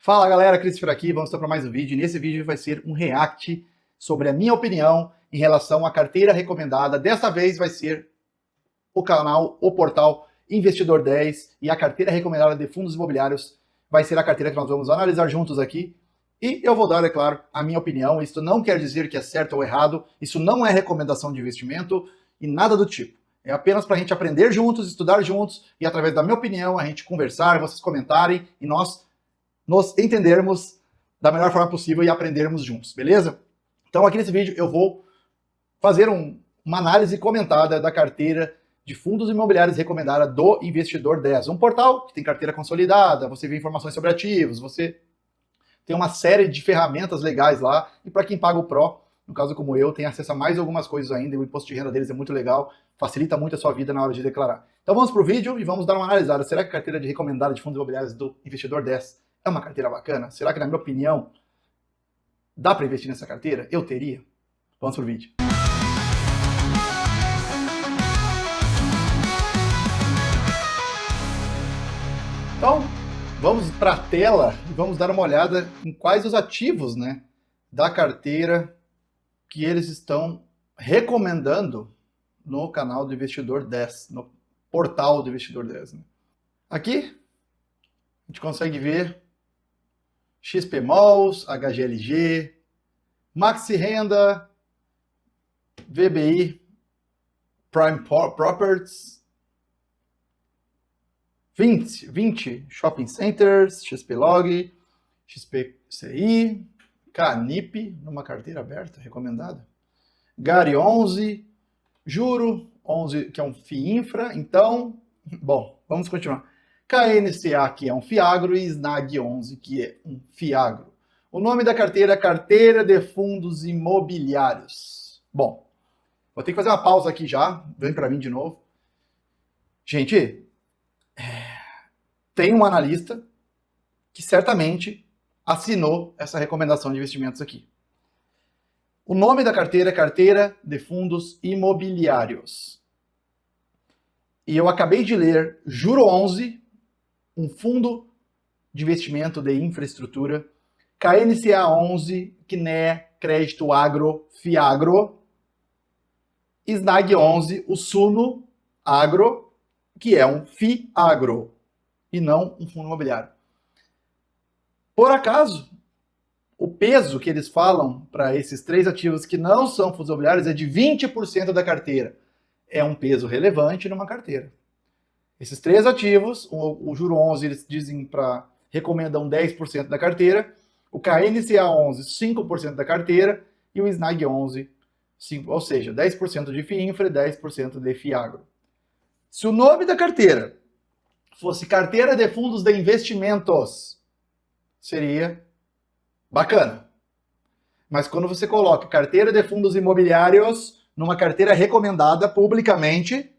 Fala galera, Cris por aqui, vamos para mais um vídeo. Nesse vídeo vai ser um react sobre a minha opinião em relação à carteira recomendada. Desta vez vai ser o canal, o portal Investidor 10 e a carteira recomendada de fundos imobiliários vai ser a carteira que nós vamos analisar juntos aqui. E eu vou dar, é claro, a minha opinião. Isso não quer dizer que é certo ou errado, isso não é recomendação de investimento e nada do tipo. É apenas para a gente aprender juntos, estudar juntos e através da minha opinião a gente conversar, vocês comentarem e nós nos entendermos da melhor forma possível e aprendermos juntos, beleza? Então aqui nesse vídeo eu vou fazer uma análise comentada da carteira de fundos imobiliários recomendada do Investidor 10. Um portal que tem carteira consolidada, você vê informações sobre ativos, você tem uma série de ferramentas legais lá, e para quem paga o Pro, no caso como eu, tem acesso a mais algumas coisas ainda, e o imposto de renda deles é muito legal, facilita muito a sua vida na hora de declarar. Então vamos para o vídeo e vamos dar uma analisada. Será que a carteira de recomendada de fundos imobiliários do Investidor 10 é uma carteira bacana? Será que, na minha opinião, dá para investir nessa carteira? Eu teria? Vamos pro vídeo. Então, vamos para a tela e vamos dar uma olhada em quais os ativos, né, da carteira que eles estão recomendando no canal do Investidor 10, no portal do Investidor 10. Né? Aqui, a gente consegue ver XP Malls, HGLG, Maxi Renda, VBI, Prime Properties, 20 Shopping Centers, XP Log, XP CI, Canip, numa carteira aberta, recomendada, Gari 11, Juro 11, que é um FII Infra, então, bom, vamos continuar. KNCA, que é um FIAGRO, e SNAG 11, que é um FIAGRO. O nome da carteira é Carteira de Fundos Imobiliários. Bom, vou ter que fazer uma pausa aqui já, vem para mim de novo. Gente, tem um analista que certamente assinou essa recomendação de investimentos aqui. O nome da carteira é Carteira de Fundos Imobiliários. E eu acabei de ler Juro 11, um fundo de investimento de infraestrutura, KNCA 11, CNE, Crédito Agro, FIAGRO, SNAG 11, o Suno Agro, que é um FIAGRO, e não um fundo imobiliário. Por acaso, o peso que eles falam para esses três ativos que não são fundos imobiliários é de 20% da carteira. É um peso relevante numa carteira. Esses três ativos, o Juro 11, eles dizem recomendam 10% da carteira, o KNCA 11, 5% da carteira, e o SNAG 11, 5%, ou seja, 10% de FII Infra e 10% de FIAGRO. Se o nome da carteira fosse Carteira de Fundos de Investimentos, seria bacana. Mas quando você coloca Carteira de Fundos Imobiliários numa carteira recomendada publicamente,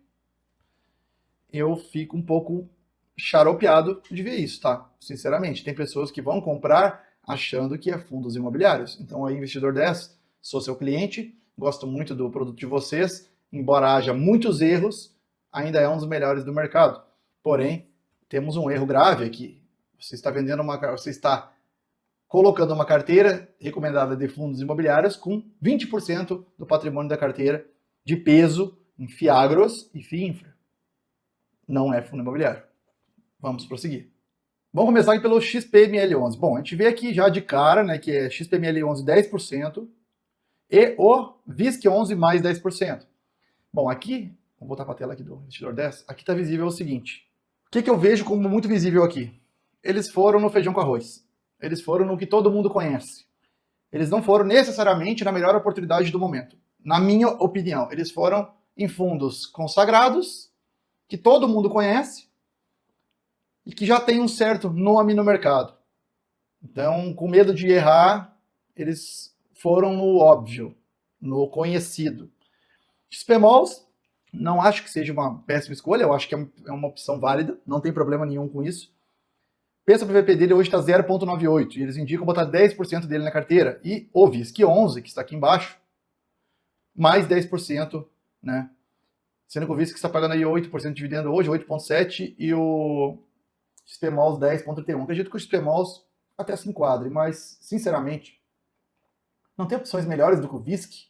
eu fico um pouco xaropeado de ver isso, tá? Sinceramente, tem pessoas que vão comprar achando que é fundos imobiliários. Então, aí, Investidor 10, sou seu cliente, gosto muito do produto de vocês, embora haja muitos erros, ainda é um dos melhores do mercado. Porém, temos um erro grave aqui. Você está colocando uma carteira recomendada de fundos imobiliários com 20% do patrimônio da carteira de peso em FIAGROS e FII Infra. Não é fundo imobiliário. Vamos prosseguir. Vamos começar aqui pelo XPML11. Bom, a gente vê aqui já de cara, né, que é XPML11 10% e o VISC11 mais 10%. Bom, aqui, vou voltar para a tela aqui do Investidor 10, aqui está visível o seguinte. O que eu vejo como muito visível aqui? Eles foram no feijão com arroz. Eles foram no que todo mundo conhece. Eles não foram necessariamente na melhor oportunidade do momento. Na minha opinião, eles foram em fundos consagrados, que todo mundo conhece e que já tem um certo nome no mercado. Então, com medo de errar, eles foram no óbvio, no conhecido. XP Malls, não acho que seja uma péssima escolha, eu acho que é uma opção válida, não tem problema nenhum com isso. Pensa que o VP dele hoje está 0,98 e eles indicam botar 10% dele na carteira. E o VISC11, que está aqui embaixo, mais 10%, né? Sendo que o VISC está pagando aí 8% de dividendo hoje, 8,7%, e o XP Malls 10,31%. Acredito que o XP Malls até se enquadre, mas, sinceramente, não tem opções melhores do que o VISC?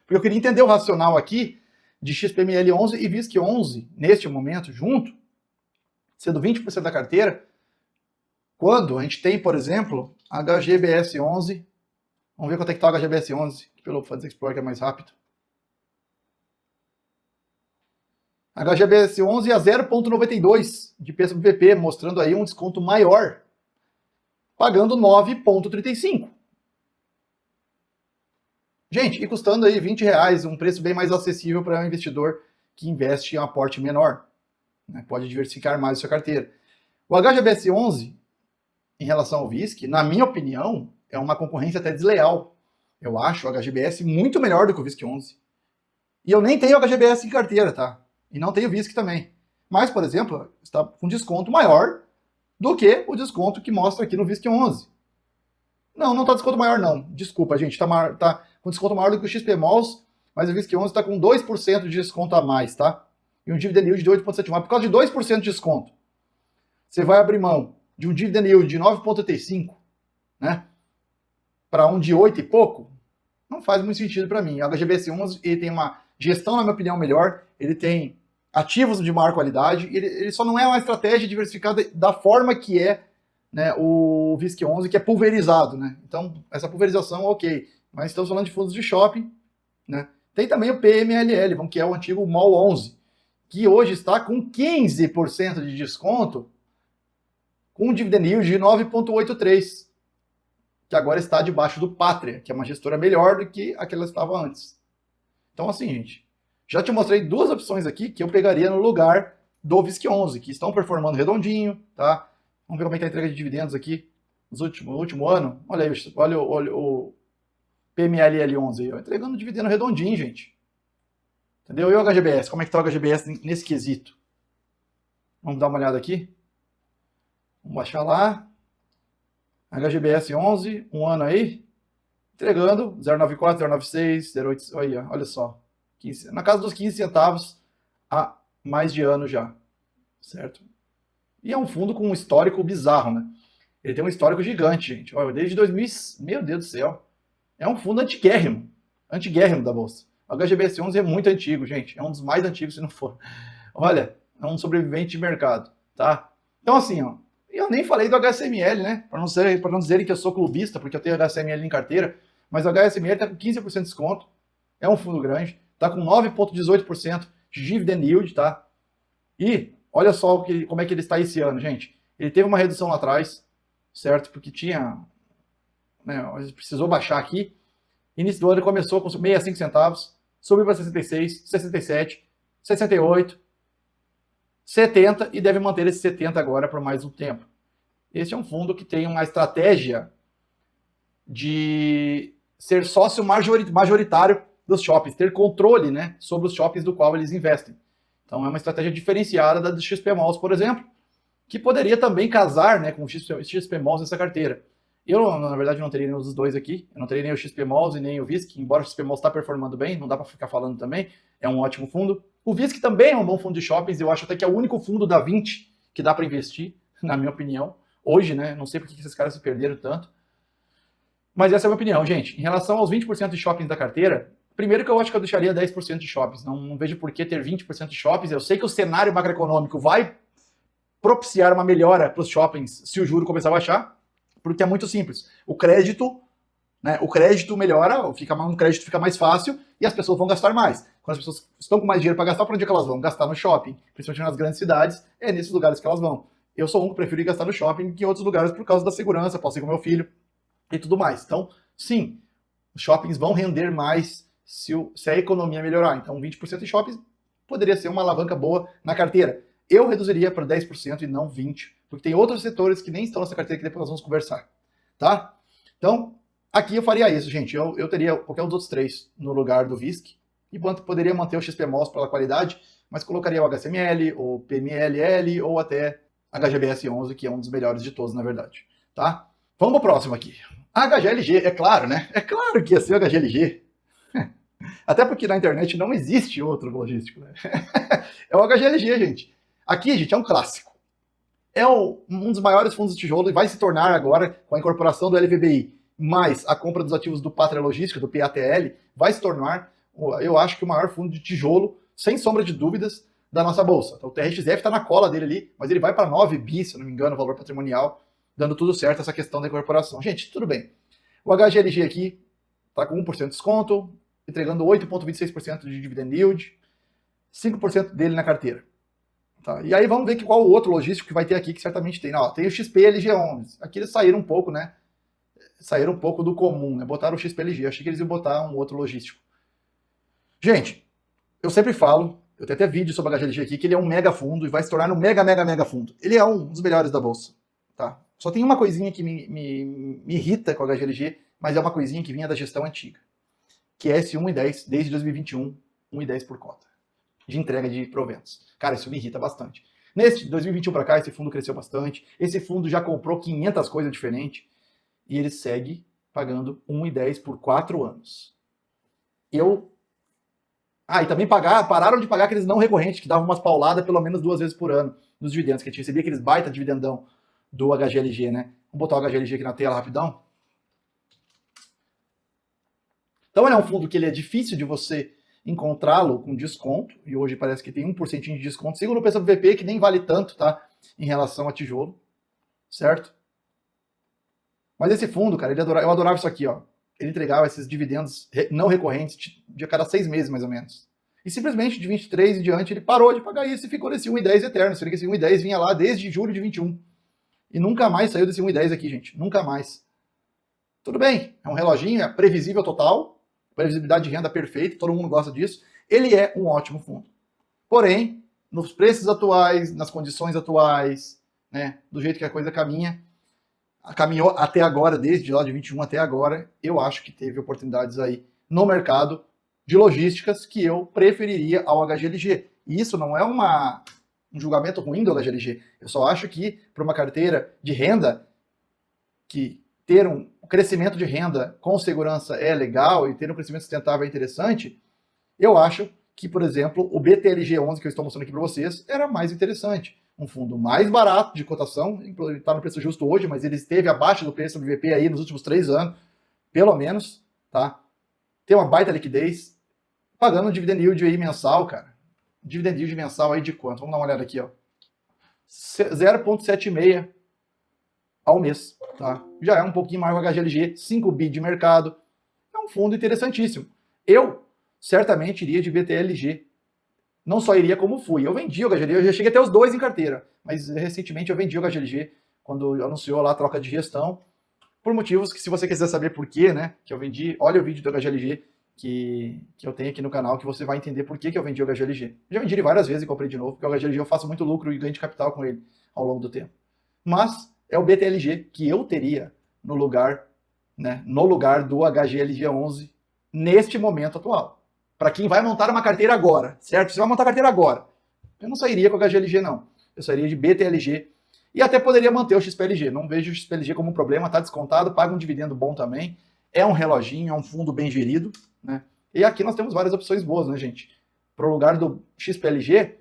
Porque eu queria entender o racional aqui de XPML11 e VISC11, neste momento, junto, sendo 20% da carteira, quando a gente tem, por exemplo, HGBS11. Vamos ver quanto é que está o HGBS11, pelo Funds Explorer que é mais rápido. HGBS11 a 0,92 de PSBP, mostrando aí um desconto maior, pagando 9,35. Gente, e custando aí R$20, um preço bem mais acessível para um investidor que investe em um aporte menor. Né? Pode diversificar mais a sua carteira. O HGBS11, em relação ao VISC, na minha opinião, é uma concorrência até desleal. Eu acho o HGBS muito melhor do que o VISC11. E eu nem tenho o HGBS em carteira, tá? E não tenho VISC também. Mas, por exemplo, está com desconto maior do que o desconto que mostra aqui no VISC11. Não está desconto maior não. Desculpa, gente. Tá com desconto maior do que o XPMOLs, mas o VISC11 está com 2% de desconto a mais, tá? E um dividend yield de 8,71. Por causa de 2% de desconto, você vai abrir mão de um dividend yield de 9,35, né? Para um de 8 e pouco, não faz muito sentido para mim. O HGBS11 ele tem uma gestão, na minha opinião, melhor, ele tem ativos de maior qualidade, ele só não é uma estratégia diversificada da forma que é, né, o VISC11, que é pulverizado. Né? Então, essa pulverização, ok. Mas estamos falando de fundos de shopping. Né? Tem também o PMLL, que é o antigo MOL11, que hoje está com 15% de desconto, com um dividend yield de 9,83, que agora está debaixo do Pátria, que é uma gestora melhor do que a que ela estava antes. Então, assim, gente, já te mostrei duas opções aqui que eu pegaria no lugar do VISC11, que estão performando redondinho, tá? Vamos ver como é que tá a entrega de dividendos aqui no último ano. Olha aí, olha o PMLL11 aí, ó, entregando dividendo redondinho, gente. Entendeu? E o HGBS, como é que tá o HGBS nesse quesito? Vamos dar uma olhada aqui. Vamos baixar lá. HGBS 11, um ano aí, entregando 0,94, 0,96, 0,8, olha só, 15, na casa dos 15 centavos há mais de ano já, certo? E é um fundo com um histórico bizarro, né? Ele tem um histórico gigante, gente. Olha, desde 2000, meu Deus do céu, é um fundo antiquérrimo da Bolsa. O HGBS 11 é muito antigo, gente, é um dos mais antigos se não for. Olha, é um sobrevivente de mercado, tá? Então assim, ó, eu nem falei do HSML, né? Para não dizerem que eu sou clubista, porque eu tenho HSML em carteira, mas o HSML está com 15% de desconto, é um fundo grande, está com 9,18% de dividend yield, tá? E olha só como é que ele está esse ano, gente. Ele teve uma redução lá atrás, certo? Porque tinha, né, precisou baixar aqui. Início do ano ele começou com 65 centavos, subiu para 66, 67, 68, 70 e deve manter esse 70 agora por mais um tempo. Este é um fundo que tem uma estratégia de ser sócio majoritário dos shoppings, ter controle, né, sobre os shoppings do qual eles investem. Então é uma estratégia diferenciada da do XPMOLs, por exemplo, que poderia também casar, né, com o XPMOLs nessa carteira. Eu, na verdade, não teria nenhum dos dois aqui. Eu não teria nem o XPMOLs e nem o VISC, embora o XPMOLs está performando bem, não dá para ficar falando também. É um ótimo fundo. O VISC também é um bom fundo de shoppings. Eu acho até que é o único fundo da 20 que dá para investir, na minha opinião. Hoje, né? Não sei por que esses caras se perderam tanto. Mas essa é a minha opinião, gente. Em relação aos 20% de shoppings da carteira, primeiro que eu acho que eu deixaria 10% de shoppings. Não vejo por que ter 20% de shoppings. Eu sei que o cenário macroeconômico vai propiciar uma melhora para os shoppings se o juro começar a baixar, porque é muito simples. O crédito, né, melhora, um crédito fica mais fácil e as pessoas vão gastar mais. Quando as pessoas estão com mais dinheiro para gastar, para onde é que elas vão? Gastar no shopping, principalmente nas grandes cidades, é nesses lugares que elas vão. Eu sou um que prefiro ir gastar no shopping que em outros lugares por causa da segurança, posso ir com meu filho e tudo mais. Então, sim, os shoppings vão render mais se a economia melhorar. Então, 20% de shoppings poderia ser uma alavanca boa na carteira. Eu reduziria para 10% e não 20%, porque tem outros setores que nem estão nessa carteira que depois nós vamos conversar, tá? Então, aqui eu faria isso, gente. Eu teria qualquer um dos outros três no lugar do VISC e poderia manter o XPMOLs pela qualidade, mas colocaria o HSML, o PMLL ou até HGBS 11, que é um dos melhores de todos, na verdade, tá? Vamos pro próximo aqui. HGLG, é claro, né? É claro que ia ser o HGLG. Até porque na internet não existe outro logístico, né? É o HGLG, gente. Aqui, gente, é um clássico. é um dos maiores fundos de tijolo e vai se tornar agora, com a incorporação do LVBI, mais a compra dos ativos do Pátria Logística, do PATL, vai se tornar, eu acho que o maior fundo de tijolo, sem sombra de dúvidas, da nossa bolsa. Então, o TRXF está na cola dele ali, mas ele vai para 9 bi, se não me engano, o valor patrimonial, dando tudo certo essa questão da incorporação. Gente, tudo bem. O HGLG aqui está com 1% de desconto, entregando 8,26% de dividend yield, 5% dele na carteira. Tá? E aí vamos ver qual o outro logístico que vai ter aqui, que certamente tem. Ó, tem o XPLG11. Aqui eles saíram um pouco, né? Saíram um pouco do comum, né? Botaram o XPLG. Achei que eles iam botar um outro logístico. Gente, eu sempre falo, eu tenho até vídeo sobre o HGLG aqui, que ele é um mega fundo e vai se tornar um mega fundo. Ele é um dos melhores da bolsa. Tá? Só tem uma coisinha que me irrita com o HGLG, mas é uma coisinha que vinha da gestão antiga. Que é esse 1,10 desde 2021, 1,10 por cota de entrega de proventos. Cara, isso me irrita bastante. Nesse 2021 para cá, esse fundo cresceu bastante. Esse fundo já comprou 500 coisas diferentes e ele segue pagando 1,10 por 4 anos. E também pararam de pagar aqueles não recorrentes que davam umas pauladas pelo menos 2 vezes por ano nos dividendos, que a gente recebia aqueles baita dividendão do HGLG, né? Vamos botar o HGLG aqui na tela rapidão. Então ele é um fundo que ele é difícil de você encontrá-lo com desconto, e hoje parece que tem 1% de desconto, segundo o PCVP, que nem vale tanto, tá? Em relação a tijolo, certo? Mas esse fundo, cara, eu adorava isso aqui, ó. Ele entregava esses dividendos não recorrentes de a cada 6 meses, mais ou menos. E simplesmente, de 23 em diante, ele parou de pagar isso e ficou nesse 1,10 eterno. Seria que esse 1,10 vinha lá desde julho de 21. E nunca mais saiu desse 1,10 aqui, gente. Nunca mais. Tudo bem, é um reloginho, é previsível total, previsibilidade de renda perfeita, todo mundo gosta disso. Ele é um ótimo fundo. Porém, nos preços atuais, nas condições atuais, né, do jeito que a coisa caminhou até agora, desde lá de 21 até agora, eu acho que teve oportunidades aí no mercado de logísticas que eu preferiria ao HGLG. E isso não é um julgamento ruim do HGLG. Eu só acho que para uma carteira de renda, que ter um crescimento de renda com segurança é legal e ter um crescimento sustentável é interessante, eu acho que, por exemplo, o BTLG11 que eu estou mostrando aqui para vocês era mais interessante. Um fundo mais barato de cotação, está no preço justo hoje, mas ele esteve abaixo do preço do VP aí nos últimos 3 anos, pelo menos, tá? Tem uma baita liquidez, pagando um dividend yield aí mensal, cara. Dividend yield mensal aí de quanto? Vamos dar uma olhada aqui, ó. 0,76 ao mês, tá? Já é um pouquinho mais o HGLG, 5 bi de mercado. É um fundo interessantíssimo. Eu certamente iria de BTLG. Não só iria como fui. Eu vendi o HGLG, eu já cheguei até os 2 em carteira, mas recentemente eu vendi o HGLG quando anunciou lá a troca de gestão, por motivos que, se você quiser saber por quê, né, que eu vendi, olha o vídeo do HGLG que eu tenho aqui no canal, que você vai entender por que eu vendi o HGLG. Já vendi ele várias vezes e comprei de novo, porque o HGLG eu faço muito lucro e ganho de capital com ele ao longo do tempo. Mas é o BTLG que eu teria no lugar do HGLG11 neste momento atual. Para quem vai montar uma carteira agora, certo? Você vai montar a carteira agora. Eu não sairia com o HGLG, não. Eu sairia de BTLG e até poderia manter o XPLG. Não vejo o XPLG como um problema, está descontado, paga um dividendo bom também. É um reloginho, é um fundo bem gerido, né? E aqui nós temos várias opções boas, né, gente? Para o lugar do XPLG,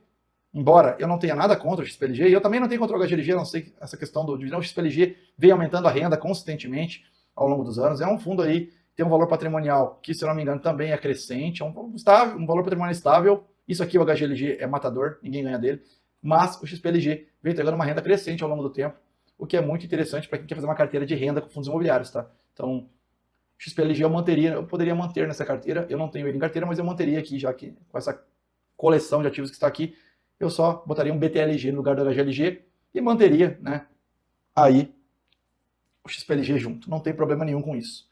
embora eu não tenha nada contra o XPLG, e eu também não tenho contra o HGLG, não sei essa questão do dividendo. O XPLG vem aumentando a renda consistentemente ao longo dos anos. É um fundo aí, tem um valor patrimonial que, se eu não me engano, também é crescente, é um valor patrimonial estável. Isso aqui, o HGLG, é matador, ninguém ganha dele. Mas o XPLG vem entregando uma renda crescente ao longo do tempo, o que é muito interessante para quem quer fazer uma carteira de renda com fundos imobiliários, tá? Então, o XPLG eu poderia manter nessa carteira. Eu não tenho ele em carteira, mas eu manteria aqui, já que com essa coleção de ativos que está aqui, eu só botaria um BTLG no lugar do HGLG e manteria, né, aí o XPLG junto. Não tem problema nenhum com isso.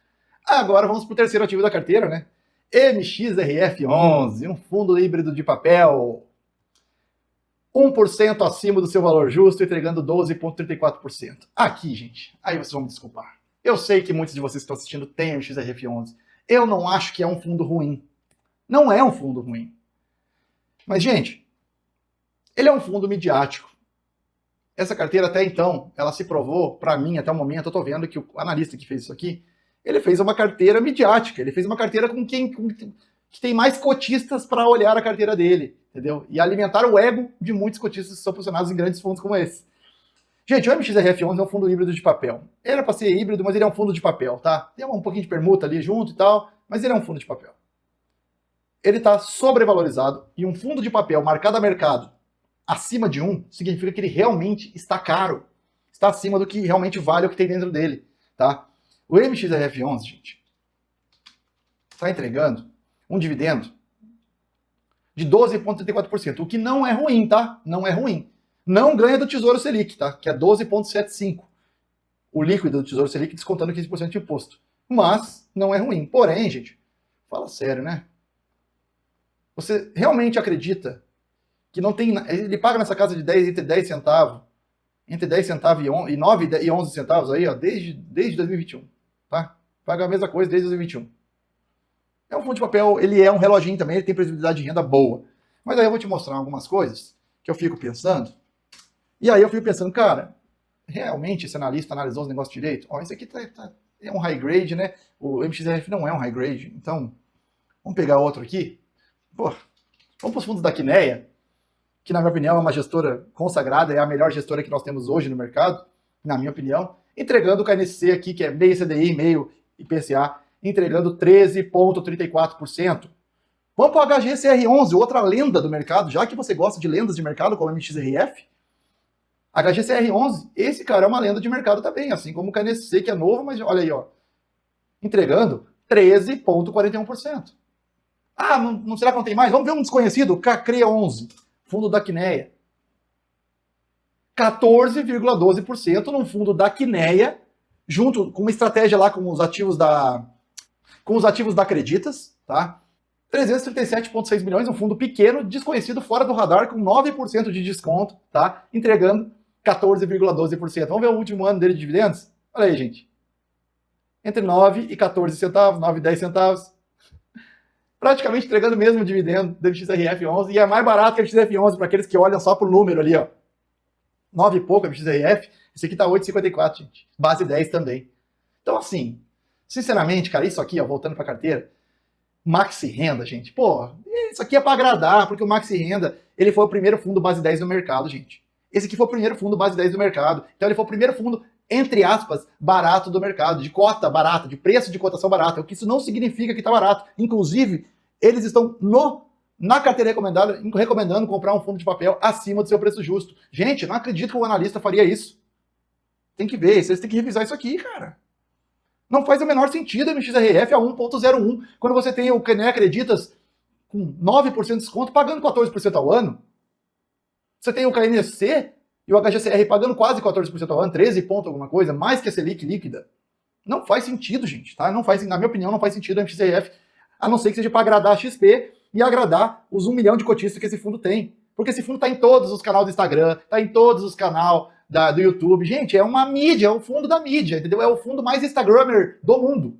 Agora vamos para o terceiro ativo da carteira, né? MXRF11, um fundo híbrido de papel, 1% acima do seu valor justo, entregando 12,34%. Aqui, gente, aí vocês vão me desculpar. Eu sei que muitos de vocês que estão assistindo têm MXRF11. Eu não acho que é um fundo ruim. Não é um fundo ruim. Mas, gente, ele é um fundo midiático. Essa carteira, até então, ela se provou, para mim, até o momento, eu estou vendo que o analista que fez isso aqui, ele fez uma carteira midiática. Ele fez uma carteira que tem mais cotistas para olhar a carteira dele, entendeu? E alimentar o ego de muitos cotistas que são posicionados em grandes fundos como esse. Gente, o MXRF11 é um fundo híbrido de papel. Era para ser híbrido, mas ele é um fundo de papel, tá? Tem um pouquinho de permuta ali junto e tal, mas ele é um fundo de papel. Ele está sobrevalorizado e um fundo de papel marcado a mercado acima de 1 significa que ele realmente está caro. Está acima do que realmente vale o que tem dentro dele, tá? O MXRF11, gente, está entregando um dividendo de 12,34%, o que não é ruim, tá? Não é ruim. Não ganha do Tesouro Selic, tá? Que é 12,75%. O líquido do Tesouro Selic descontando 15% de imposto. Mas não é ruim. Porém, gente, fala sério, né? Você realmente acredita que não tem... Ele paga nessa casa de 10, entre 10 centavos, entre 10 centavos e 9 e 11 centavos aí, ó, desde 2021, tá? Paga a mesma coisa desde 2021. É um fundo de papel, ele é um reloginho também, ele tem previsibilidade de renda boa. Mas aí eu vou te mostrar algumas coisas que eu fico pensando. E aí eu fico pensando, cara, realmente esse analista analisou os negócios direito? Ó, esse aqui é um high grade, né? O MXRF não é um high grade. Então, vamos pegar outro aqui. Pô, vamos para os fundos da Quineia, que na minha opinião é uma gestora consagrada, é a melhor gestora que nós temos hoje no mercado, na minha opinião, entregando o KNC aqui, que é meio CDI, meio IPCA, entregando 13,34%. Vamos para o HGCR11, outra lenda do mercado, já que você gosta de lendas de mercado como o MXRF. HGCR11, esse cara é uma lenda de mercado também, assim como o KNC, que é novo, mas olha aí, ó, entregando 13,41%. Ah, não será que não tem mais? Vamos ver um desconhecido, CACRE11, fundo da Quineia. 14,12% num fundo da Quineia, junto com uma estratégia lá com os ativos da Acreditas, tá? 337,6 milhões, um fundo pequeno, desconhecido, fora do radar, com 9% de desconto, tá? Entregando 14,12%. Vamos ver o último ano dele de dividendos? Olha aí, gente. Entre 9 e 14 centavos, 9 e 10 centavos. Praticamente entregando o mesmo dividendo do MXRF11, e é mais barato que o MXRF11, para aqueles que olham só pro número ali, ó. 9 e pouco, MXRF, esse aqui tá 8,54, gente. Base 10 também. Então, assim, sinceramente, cara, isso aqui, ó, voltando pra carteira, Maxi Renda, gente, pô, isso aqui é para agradar, porque o Maxi Renda, ele foi o primeiro fundo base 10 do mercado, gente. Esse aqui foi o primeiro fundo base 10 do mercado. Então ele foi o primeiro fundo, entre aspas, barato do mercado, de cota barata, de preço de cotação barata, o que isso não significa que está barato. Inclusive, eles estão na carteira recomendada, recomendando comprar um fundo de papel acima do seu preço justo. Gente, não acredito que o analista faria isso. Tem que ver, vocês têm que revisar isso aqui, cara. Não faz o menor sentido a MXRF a 1,01, quando você tem o Quineia Acreditas com 9% de desconto, pagando 14% ao ano. Você tem o KNC e o HGCR pagando quase 14% ao ano, 13 ponto alguma coisa, mais que a Selic líquida. Não faz sentido, gente, tá? Não faz, na minha opinião, não faz sentido a MXRF, a não ser que seja para agradar a XP e agradar os 1 milhão de cotistas que esse fundo tem. Porque esse fundo está em todos os canais do Instagram, está em todos os canais do YouTube. Gente, é uma mídia, é o fundo da mídia, entendeu? É o fundo mais Instagrammer do mundo.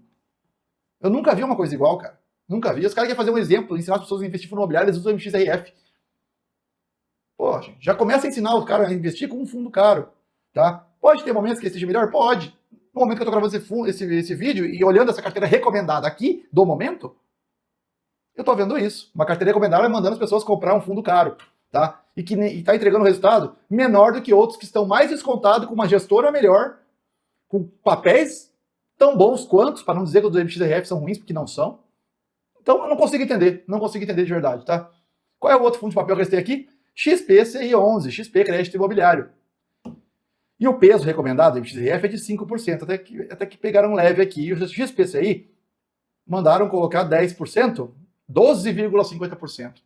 Eu nunca vi uma coisa igual, cara. Nunca vi. Os caras querem fazer um exemplo, ensinar as pessoas a investir em fundo imobiliário, eles usam MXRF. Pô, gente, já começa a ensinar o cara a investir com um fundo caro, tá? Pode ter momentos que esse seja melhor? Pode. No momento que eu tô gravando esse vídeo e olhando essa carteira recomendada aqui, do momento, eu tô vendo isso. Uma carteira recomendada mandando as pessoas comprar um fundo caro, tá? E que está entregando um resultado menor do que outros que estão mais descontados, com uma gestora melhor, com papéis tão bons quanto, para não dizer que os do MXRF são ruins, porque não são. Então eu não consigo entender de verdade, tá? Qual é o outro fundo de papel que eles têm aqui? XPCI11, XP Crédito Imobiliário. E o peso recomendado do MXRF é de 5%, até que pegaram leve aqui. O XPCI mandaram colocar 10%, 12,50%.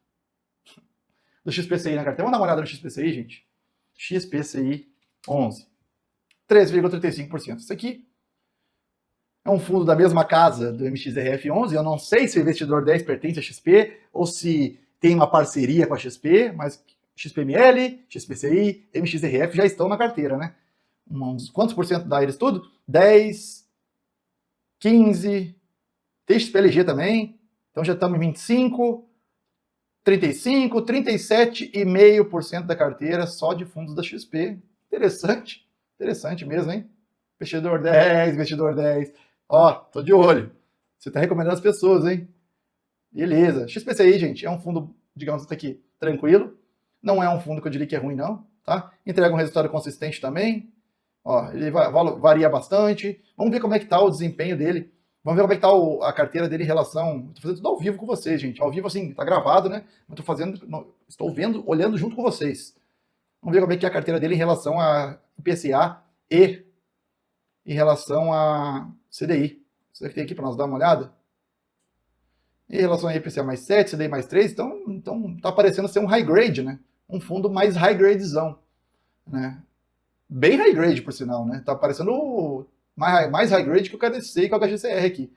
Do XPCI na carteira. Vamos dar uma olhada no XPCI, gente. XPCI 11. 3,35%. Isso aqui é um fundo da mesma casa do MXRF 11. Eu não sei se o investidor 10 pertence a XP ou se tem uma parceria com a XP, mas XPML, XPCI, MXRF já estão na carteira, né? Quantos por cento dá eles tudo? 10, 15, tem XPLG também, então já estamos em 25, 35, 37,5% da carteira só de fundos da XP. Interessante, interessante mesmo, hein? Investidor 10, investidor 10. Ó, tô de olho. Você tá recomendando as pessoas, hein? Beleza. XPCI, gente, é um fundo, digamos até aqui, tranquilo. Não é um fundo que eu diria que é ruim, não. tá? Entrega um resultado consistente também. Ó, ele varia bastante. Vamos ver como é que tá o desempenho dele. Vamos ver como é que tá a carteira dele em relação... Estou fazendo tudo ao vivo com vocês, gente. Ao vivo, assim, tá gravado, né? Mas estou vendo, olhando junto com vocês. Vamos ver como é que é a carteira dele em relação a IPCA e em relação a CDI. Isso aqui tem aqui para nós dar uma olhada. Em relação a IPCA mais 7, CDI mais 3, então tá parecendo ser um high grade, né? Um fundo mais high gradezão, né? Bem high grade, por sinal, né? Tá parecendo mais high grade que o KDC e que o HGCR aqui.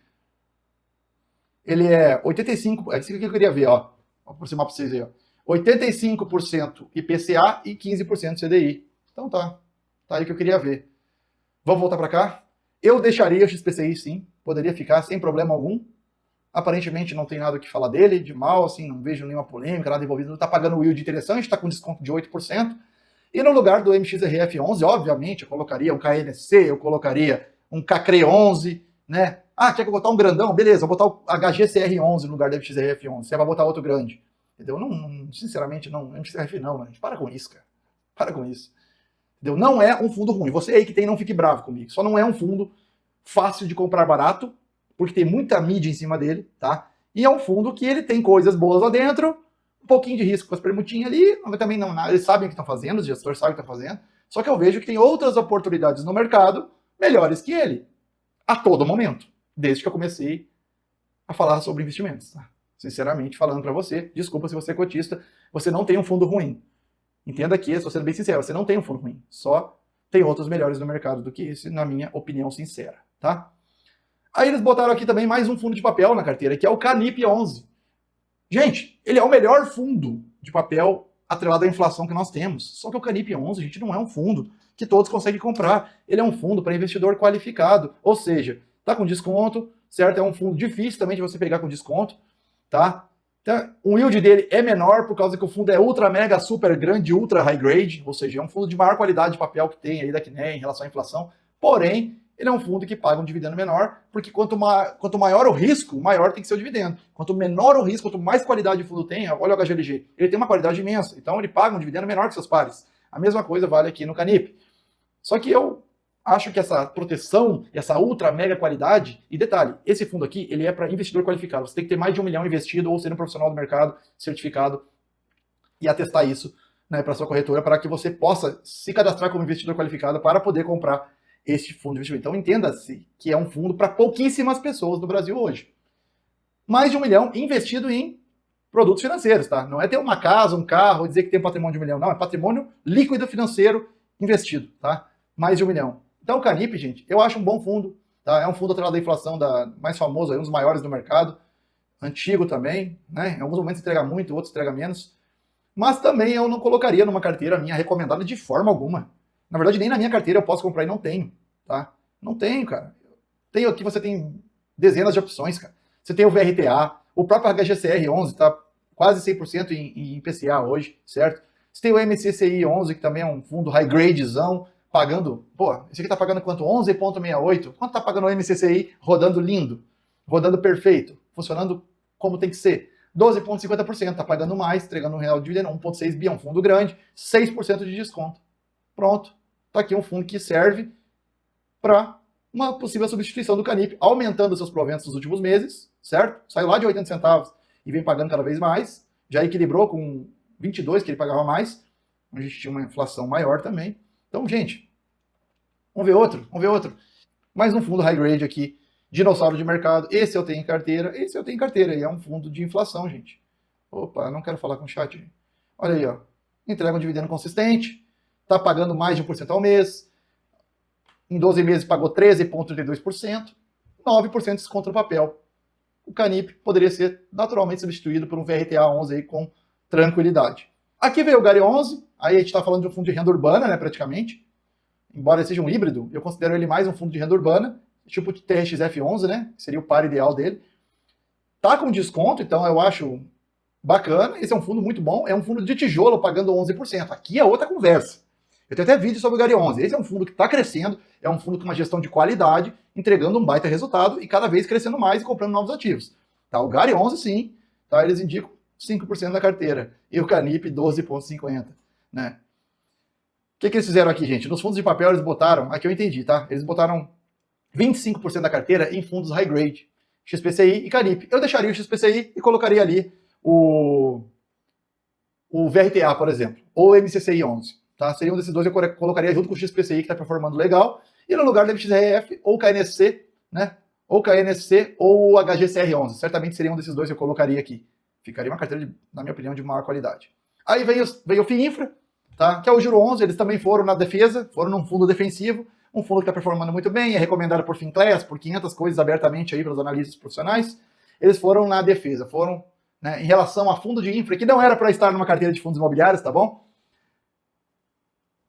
Ele é 85%, é isso que eu queria ver, ó. Vou aproximar para vocês aí, ó. 85% IPCA e 15% CDI. Então tá aí que eu queria ver. Vamos voltar para cá? Eu deixaria o XPCI, sim. Poderia ficar sem problema algum. Aparentemente não tem nada o que falar dele, de mal, assim, não vejo nenhuma polêmica, nada envolvido. Está pagando o yield interessante, está com desconto de 8%. E no lugar do MXRF11, obviamente, eu colocaria um KNC, eu colocaria um KCRE11, né? Ah, quer que eu botar um grandão? Beleza, vou botar o HGCR11 no lugar do MXRF11. Você vai botar outro grande. Entendeu? Sinceramente, não. MXRF não, gente. Para com isso, cara. Para com isso. Entendeu? Não é um fundo ruim. Você aí que tem, não fique bravo comigo. Só não é um fundo fácil de comprar barato, porque tem muita mídia em cima dele, tá? E é um fundo que ele tem coisas boas lá dentro, um pouquinho de risco com as permutinhas ali, mas também não, eles sabem o que estão fazendo, os gestores sabem o que estão fazendo, só que eu vejo que tem outras oportunidades no mercado melhores que ele, a todo momento, desde que eu comecei a falar sobre investimentos, tá? Sinceramente, falando para você, desculpa se você é cotista, você não tem um fundo ruim. Entenda que, estou sendo bem sincero, você não tem um fundo ruim, só tem outros melhores no mercado do que esse, na minha opinião sincera, tá? Aí eles botaram aqui também mais um fundo de papel na carteira, que é o Canip 11. Gente, ele é o melhor fundo de papel atrelado à inflação que nós temos. Só que o Canip 11, gente, não é um fundo que todos conseguem comprar. Ele é um fundo para investidor qualificado, ou seja, tá com desconto, certo? É um fundo difícil também de você pegar com desconto, tá? Então, o yield dele é menor por causa que o fundo é ultra, mega, super grande, ultra high grade, ou seja, é um fundo de maior qualidade de papel que tem aí da Quinéia em relação à inflação. Porém, ele é um fundo que paga um dividendo menor, porque quanto maior o risco, maior tem que ser o dividendo. Quanto menor o risco, quanto mais qualidade o fundo tem, olha o HGLG, ele tem uma qualidade imensa, então ele paga um dividendo menor que seus pares. A mesma coisa vale aqui no Canip. Só que eu acho que essa proteção, essa ultra mega qualidade, e detalhe, esse fundo aqui, ele é para investidor qualificado. Você tem que ter mais de 1 milhão investido ou ser um profissional do mercado certificado e atestar isso, né, para sua corretora, para que você possa se cadastrar como investidor qualificado para poder comprar este fundo de investimento. Então entenda-se que é um fundo para pouquíssimas pessoas no Brasil hoje. Mais de 1 milhão investido em produtos financeiros, tá? Não é ter uma casa, um carro, dizer que tem patrimônio de 1 milhão, não, é patrimônio líquido financeiro investido, tá? Mais de 1 milhão. Então o Canip, gente, eu acho um bom fundo, tá? É um fundo atrelado à inflação mais famoso, um dos maiores do mercado, antigo também, né? Em alguns momentos entrega muito, outros entrega menos. Mas também eu não colocaria numa carteira minha recomendada de forma alguma. Na verdade, nem na minha carteira eu posso comprar e não tenho, tá? Não tenho, cara. Tenho aqui, você tem dezenas de opções, cara. Você tem o VRTA, o próprio HGCR11 tá quase 100% em IPCA hoje, certo? Você tem o MCCI 11, que também é um fundo high gradezão, pagando, pô, esse aqui tá pagando quanto? 11,68. Quanto tá pagando o MCCI rodando lindo, rodando perfeito, funcionando como tem que ser? 12,50%, tá pagando mais, entregando um real de dividendo, 1,6 bi, é um fundo grande, 6% de desconto. Pronto, tá aqui um fundo que serve para uma possível substituição do Canip, aumentando seus proventos nos últimos meses, certo? Saiu lá de 80 centavos e vem pagando cada vez mais, já equilibrou com 22 que ele pagava mais, a gente tinha uma inflação maior também. Então, gente, vamos ver outro. Mais um fundo high grade aqui, dinossauro de mercado. Esse eu tenho em carteira, e é um fundo de inflação, gente. Opa, não quero falar com o chat. Olha aí, ó. Entrega um dividendo consistente, tá pagando mais de 1% ao mês. Em 12 meses pagou 13,32%, 9% de desconto no papel. O Canip poderia ser naturalmente substituído por um VRTA 11 aí com tranquilidade. Aqui veio o Gari 11, aí a gente está falando de um fundo de renda urbana, né, praticamente. Embora ele seja um híbrido, eu considero ele mais um fundo de renda urbana, tipo de TRXF11, né, que seria o par ideal dele. Tá com desconto, então eu acho bacana. Esse é um fundo muito bom, é um fundo de tijolo pagando 11%. Aqui é outra conversa. Eu tenho até vídeo sobre o Gari 11. Esse é um fundo que está crescendo, é um fundo com uma gestão de qualidade, entregando um baita resultado e cada vez crescendo mais e comprando novos ativos. Tá, o Gari 11, sim, tá, eles indicam 5% da carteira. E o Canip, 12,50%. Né? que eles fizeram aqui, gente? Nos fundos de papel eles botaram, aqui eu entendi, tá? Eles botaram 25% da carteira em fundos high grade, XPCI e Canip. Eu deixaria o XPCI e colocaria ali o VRTA, por exemplo, ou o MCCI 11. Tá? Seria um desses dois, eu colocaria junto com o XPCI, que está performando legal, e no lugar do MXRF, ou KNSC, né? Ou KNSC, ou o HGCR11. Certamente seria um desses dois que eu colocaria aqui. Ficaria uma carteira, na minha opinião, de maior qualidade. Aí veio o FIINFRA, tá? Que é o Juro 11, eles também foram na defesa, foram num fundo defensivo, um fundo que está performando muito bem, é recomendado por FinClass, por 500 coisas abertamente aí para os analistas profissionais. Eles foram na defesa, foram, né, em relação a fundo de infra, que não era para estar numa carteira de fundos imobiliários, tá bom?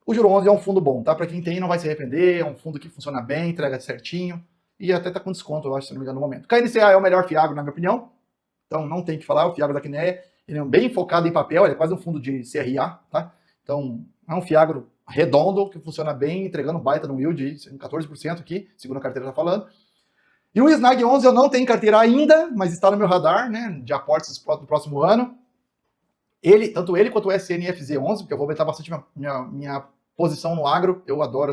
O Juro 11 é um fundo bom, tá? Para quem tem, não vai se arrepender, é um fundo que funciona bem, entrega certinho, e até tá com desconto, eu acho, se não me engano, no momento. KNCA é o melhor Fiagro, na minha opinião, então não tem o que falar, o Fiagro da Quineia, ele é bem focado em papel, ele é quase um fundo de CRA, tá? Então, é um Fiagro redondo, que funciona bem, entregando baita no yield, 14% aqui, segundo a carteira tá falando. E o Snag 11 eu não tenho carteira ainda, mas está no meu radar, né, de aportes do próximo ano. Tanto ele quanto o SNFZ 11, porque eu vou aumentar bastante minha posição no agro, eu adoro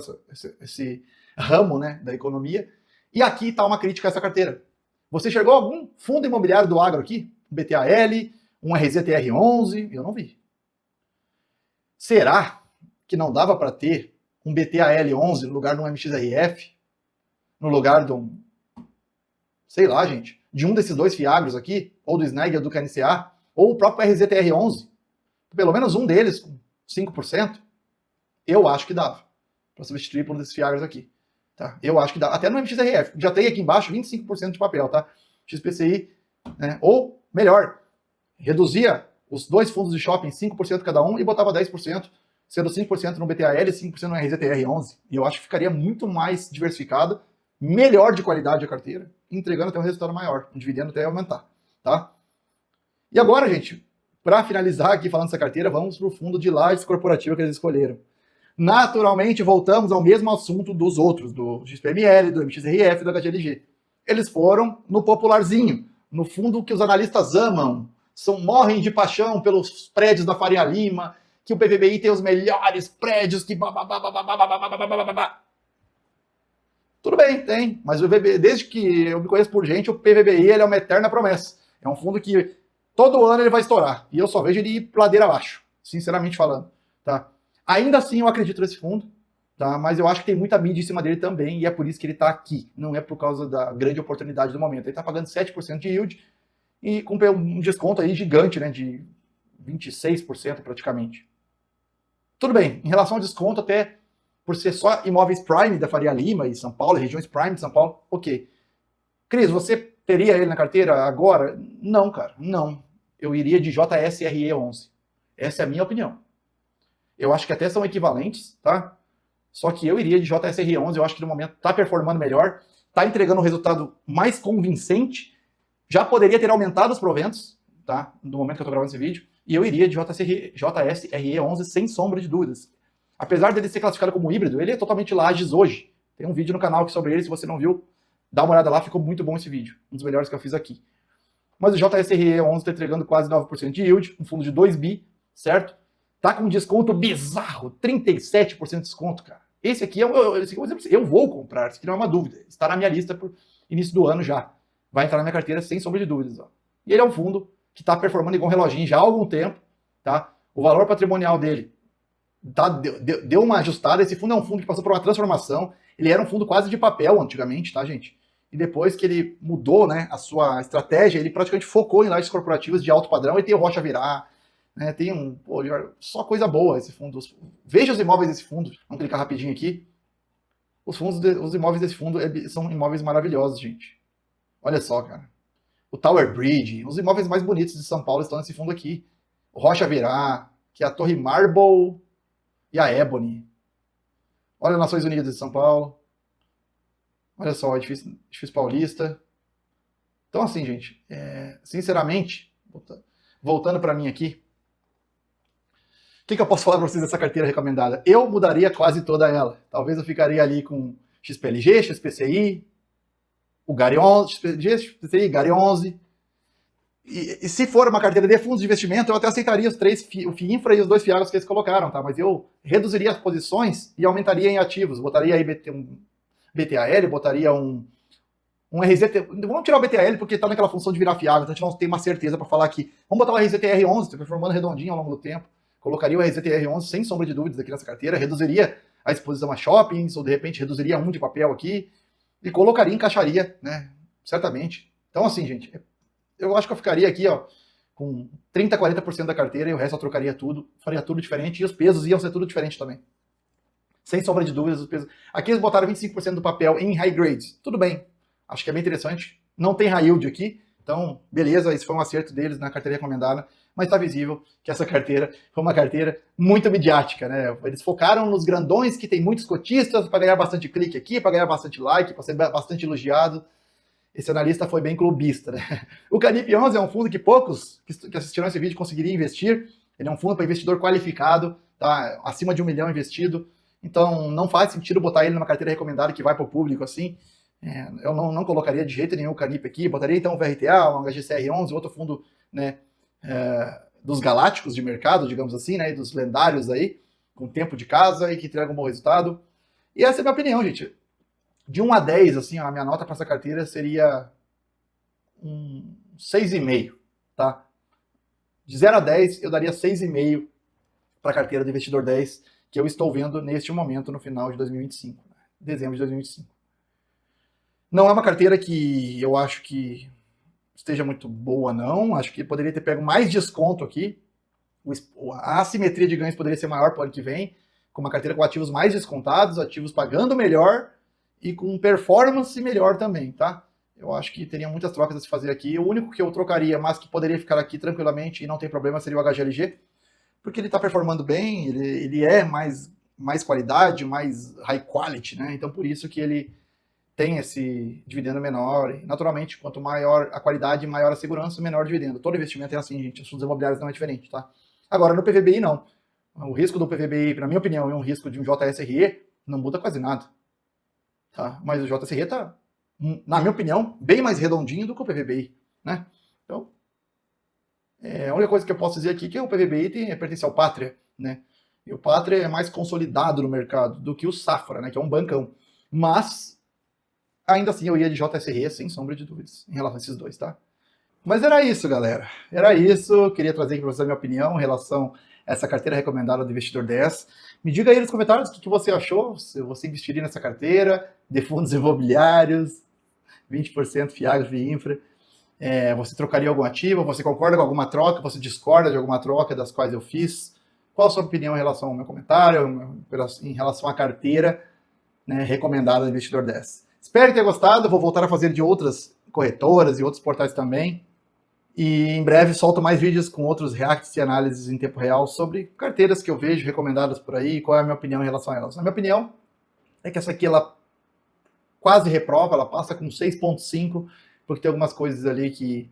esse ramo, né, da economia. E aqui está uma crítica a essa carteira. Você enxergou algum fundo imobiliário do agro aqui? Um BTAL, um RZTR11? Eu não vi. Será que não dava para ter um BTAL 11 no lugar de um MXRF? No lugar de um, sei lá, gente, de um desses dois Fiagros aqui, ou do Snag ou do KNCA, ou o próprio RZTR11, pelo menos um deles com 5%, eu acho que dava para substituir por um desses Fiagros aqui. Tá? Eu acho que dá. Até no MXRF, já tem aqui embaixo 25% de papel, tá? XPCI, né? Ou, melhor, reduzia os dois fundos de shopping 5% cada um e botava 10%, sendo 5% no BTAL e 5% no RZTR11. E eu acho que ficaria muito mais diversificado, melhor de qualidade a carteira, entregando até um resultado maior, um dividendo até aumentar, tá? E agora, gente, para finalizar aqui falando dessa carteira, vamos para o fundo de lajes corporativa que eles escolheram. Naturalmente, voltamos ao mesmo assunto dos outros, do XPML, do MXRF e do HGLG. Eles foram no popularzinho, no fundo que os analistas amam, morrem de paixão pelos prédios da Faria Lima, que o PVBI tem os melhores prédios, que tudo bem, tem, mas o PVBI, desde que eu me conheço por gente, o PVBI ele é uma eterna promessa. É um fundo que todo ano ele vai estourar, e eu só vejo ele ir ladeira abaixo, sinceramente falando, tá? Ainda assim eu acredito nesse fundo, tá? Mas eu acho que tem muita mídia em cima dele também, e é por isso que ele está aqui, não é por causa da grande oportunidade do momento. Ele está pagando 7% de yield, e com um desconto aí gigante, né, de 26% praticamente. Tudo bem, em relação ao desconto, até por ser só imóveis prime da Faria Lima e São Paulo, regiões prime de São Paulo, ok. Cris, você teria ele na carteira agora? Não, cara, não. Eu iria de JSRE 11. Essa é a minha opinião. Eu acho que até são equivalentes, tá? Só que eu iria de JSRE 11, eu acho que no momento está performando melhor, está entregando um resultado mais convincente, já poderia ter aumentado os proventos, tá? No momento que eu estou gravando esse vídeo, e eu iria de JSRE 11 sem sombra de dúvidas. Apesar dele ser classificado como híbrido, ele é totalmente Lages hoje. Tem um vídeo no canal sobre ele, se você não viu, dá uma olhada lá, ficou muito bom esse vídeo. Um dos melhores que eu fiz aqui. Mas o JSRE 11 está entregando quase 9% de yield, um fundo de 2 bi, certo? Tá com um desconto bizarro, 37% de desconto, cara. Esse aqui eu vou comprar, isso aqui não é uma dúvida. Está na minha lista por início do ano já. Vai entrar na minha carteira sem sombra de dúvidas. Ó. E ele é um fundo que está performando igual um reloginho já há algum tempo, tá? O valor patrimonial dele deu uma ajustada. Esse fundo é um fundo que passou por uma transformação. Ele era um fundo quase de papel antigamente, tá, gente? E depois que ele mudou, né, a sua estratégia, ele praticamente focou em lajes corporativas de alto padrão e tem o Rocha Virar, né, tem só coisa boa esse fundo. Veja os imóveis desse fundo. Vamos clicar rapidinho aqui. Os imóveis desse fundo são imóveis maravilhosos, gente. Olha só, cara. O Tower Bridge, os imóveis mais bonitos de São Paulo estão nesse fundo aqui. O Rocha Virar, que é a Torre Marble e a Ebony. Olha as Nações Unidas de São Paulo. Olha só, o edifício paulista. Então, assim, gente, sinceramente, voltando para mim aqui, o que eu posso falar para vocês dessa carteira recomendada? Eu mudaria quase toda ela. Talvez eu ficaria ali com XPLG, XPCI, o GARI 11, XPLG, XPCI, GARI 11. E se for uma carteira de fundos de investimento, eu até aceitaria os três, o FII Infra e os 2 FIAGs que eles colocaram, tá? Mas eu reduziria as posições e aumentaria em ativos. Botaria aí um BTAL, botaria um RZT. Vamos tirar o BTAL porque tá naquela função de virar FIAG, então a gente não tem uma certeza para falar aqui. Vamos botar o RZTR11, tá performando redondinho ao longo do tempo. Colocaria o RZTR11 sem sombra de dúvidas aqui nessa carteira, reduziria a exposição a shoppings, ou de repente reduziria um de papel aqui, e colocaria, encaixaria, né? Certamente. Então, assim, gente, eu acho que eu ficaria aqui, ó, com 30%, 40% da carteira, e o resto eu trocaria tudo, faria tudo diferente, e os pesos iam ser tudo diferente também. Sem sombra de dúvidas, os pesos. Aqui eles botaram 25% do papel em high grades. Tudo bem. Acho que é bem interessante. Não tem high yield aqui, então, beleza, esse foi um acerto deles na carteira recomendada, mas está visível que essa carteira foi uma carteira muito midiática, né? Eles focaram nos grandões que tem muitos cotistas para ganhar bastante clique aqui, para ganhar bastante like, para ser bastante elogiado. Esse analista foi bem clubista, né? O Canip 11 é um fundo que poucos que assistiram esse vídeo conseguiriam investir. Ele é um fundo para investidor qualificado, tá? Acima de 1 milhão investido. Então, não faz sentido botar ele numa carteira recomendada que vai para o público assim. Eu não colocaria de jeito nenhum o Canip aqui. Botaria então o VRTA, o HGCR11, outro fundo, né, dos galácticos de mercado, digamos assim, né, dos lendários aí, com tempo de casa e que entregam um bom resultado. E essa é a minha opinião, gente. De 1 a 10, assim, a minha nota para essa carteira seria um 6,5, tá? De 0 a 10, eu daria 6,5 para a carteira do Investidor 10, que eu estou vendo neste momento no final de 2025, né? Dezembro de 2025. Não é uma carteira que eu acho que esteja muito boa, não. Acho que poderia ter pego mais desconto aqui. A assimetria de ganhos poderia ser maior para o ano que vem, com uma carteira com ativos mais descontados, ativos pagando melhor e com performance melhor também, tá? Eu acho que teria muitas trocas a se fazer aqui. O único que eu trocaria, mas que poderia ficar aqui tranquilamente e não tem problema, seria o HGLG, porque ele está performando bem, ele é mais qualidade, mais high quality, né? Então por isso que ele tem esse dividendo menor. E, naturalmente, quanto maior a qualidade, maior a segurança, menor o dividendo. Todo investimento é assim, gente. Os fundos imobiliários não é diferente, tá? Agora, no PVBI, não. O risco do PVBI, na minha opinião, é um risco de um JSRE, não muda quase nada. Tá? Mas o JSRE tá, na minha opinião, bem mais redondinho do que o PVBI, né? Então, a única coisa que eu posso dizer aqui é que o PVBI pertence ao Pátria, né? E o Pátria é mais consolidado no mercado do que o Safra, né? Que é um bancão. Mas ainda assim, eu ia de JSRE, sem sombra de dúvidas, em relação a esses dois, tá? Mas era isso, galera. Era isso. Queria trazer aqui para vocês a minha opinião em relação a essa carteira recomendada do Investidor 10. Me diga aí nos comentários o que você achou, se você investiria nessa carteira de fundos imobiliários, 20% FIAG, FII Infra. Você trocaria algum ativo? Você concorda com alguma troca? Você discorda de alguma troca das quais eu fiz? Qual a sua opinião em relação ao meu comentário, em relação à carteira, né, recomendada do Investidor 10? Espero ter gostado, vou voltar a fazer de outras corretoras e outros portais também. E em breve solto mais vídeos com outros reacts e análises em tempo real sobre carteiras que eu vejo recomendadas por aí e qual é a minha opinião em relação a elas. A minha opinião é que essa aqui ela quase reprova, ela passa com 6,5, porque tem algumas coisas ali que,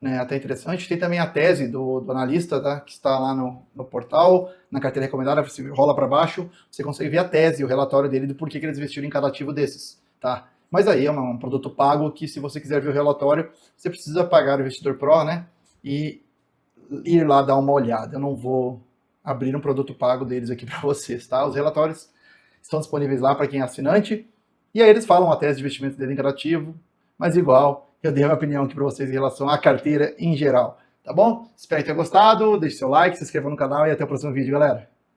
né, até interessante. Tem também a tese do analista, tá, que está lá no portal, na carteira recomendada, você rola para baixo, você consegue ver a tese, o relatório dele do porquê que eles investiram em cada ativo desses. Tá? Mas aí é um produto pago que, se você quiser ver o relatório, você precisa pagar o Investidor Pro, né? E ir lá dar uma olhada. Eu não vou abrir um produto pago deles aqui para vocês, tá? Os relatórios estão disponíveis lá para quem é assinante. E aí eles falam a tese de investimento dele em cada ativo, mas igual, eu dei a minha opinião aqui para vocês em relação à carteira em geral. Tá bom? Espero ter gostado, deixe seu like, se inscreva no canal e até o próximo vídeo, galera.